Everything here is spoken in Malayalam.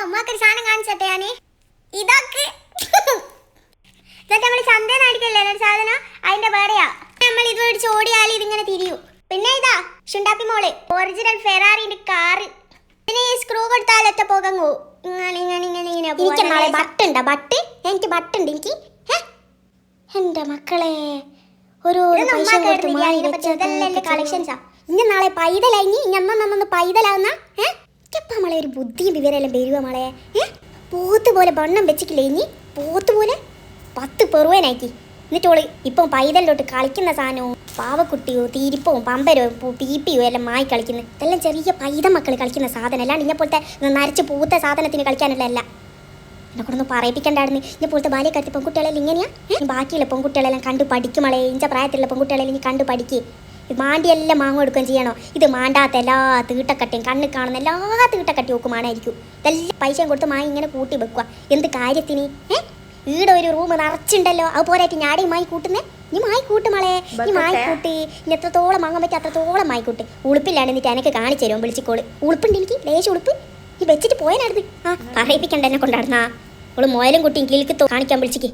ഉമ്മാക്കൊരു സാധനം കാണിച്ചട്ടെ ഞാന്. ഇതൊക്കെ ഇതൊക്കെ നമ്മൾ ചന്തേന്ന് അടിക്കല്ലേ ഒരു സാധനം, അതിന്റെ വേറെയാ. നമ്മൾ ഇത് മേടിച്ച് ഓടിയാൽ ഇതിങ്ങനെ തിരിയൂ. പിന്നെ ഇതാ ഷുണ്ടാപ്പി മോള് ഒറിജിനൽ ഫെറാറിന്റെ കാറ്. പിന്നെ ഈ സ്ക്രൂ കൊടുത്താലൊറ്റ പോകങ്ങോ ഇങ്ങനെ ഇങ്ങനെ ഇങ്ങനെ ഇങ്ങനെ. എനിക്ക് നാളെ ബട്ടുണ്ടോ? ബട്ട് എനിക്ക് ബട്ടുണ്ട്. എനിക്ക് എന്റെ മക്കളെ ഓരോ കളക്ഷൻസാ. ഇനി നാളെ പൈതലായി ഇന്ന് പൈതലാവുന്ന ഇപ്പം നമ്മളെ ഒരു ബുദ്ധിയും വിവരമെല്ലാം വരുക മോളെ. പോത്ത് പോലെ വണ്ണം വെച്ചിട്ടില്ലേ ഇനി പോത്ത് പോലെ 10 പെറുവാനാക്കി. എന്നിട്ടോള് ഇപ്പം പൈതലിലോട്ട് കളിക്കുന്ന സാധനവും പാവക്കുട്ടിയോ തീരിപ്പവും പമ്പരവും പീപ്പിയോ എല്ലാം മായി കളിക്കുന്നു. ഇതെല്ലാം ചെറിയ പൈത മക്കൾ കളിക്കുന്ന സാധനം. അല്ലാണ്ട് ഇന്നപ്പോഴത്തെ നരച്ച് പൂത്ത സാധനത്തിന് കളിക്കാനുള്ളതല്ല. എന്നെ കൊണ്ടൊന്നും പറയിപ്പിക്കണ്ടായിരുന്നു. ഇന്നപ്പോഴത്തെ ബാല്യക്കാലത്ത് പെൺകുട്ടികളെല്ലാം ഇങ്ങനെയാ. ബാക്കിയുള്ള പെൺകുട്ടികളെല്ലാം കണ്ടു പഠിക്കുമളെ. ഇഞ്ച പ്രായത്തിലുള്ള പെൺകുട്ടികളെല്ലാം ഇനി കണ്ടു പഠിക്കുക. മാണ്ടിയെല്ലാം മാങ്ങ എടുക്കുകയും ചെയ്യണോ? ഇത് മാണ്ടാത്ത എല്ലാ തീട്ടക്കട്ടയും കണ്ണ് കാണുന്ന എല്ലാ തീട്ടക്കട്ടി നോക്കുമാണായിരിക്കും. ഇതെല്ലാം പൈസയും കൊടുത്ത് മായി ഇങ്ങനെ കൂട്ടി വെക്കുക. എന്ത് കാര്യത്തിന്? ഈടെ ഒരു റൂം നിറച്ചുണ്ടല്ലോ, അത് പോരായിട്ട് ഞാടേ മായി കൂട്ടുന്നേ. നീ മായി കൂട്ടുമളെ, നീ മായി കൂട്ടി. ഇനി എത്രത്തോളം വാങ്ങാൻ പറ്റും അത്രത്തോളം മായി കൂട്ട്. ഉളുപ്പില്ലാണ്ട് എന്നിട്ട് എനിക്ക് കാണിച്ചു തരുമോ? വിളിച്ചിക്കോള്. ഉളുപ്പുണ്ട് എനിക്ക്, ലേശം ഉളുപ്പ്. നീ വെച്ചിട്ട് പോയാലായിരുന്നു. പറയിപ്പിക്കണ്ട എന്നെ കൊണ്ടാടുന്നാ. അവള് മോയലും കുട്ടിയും കിളിക്കത്തോ കാണിക്കാൻ വിളിച്ചിക്ക്.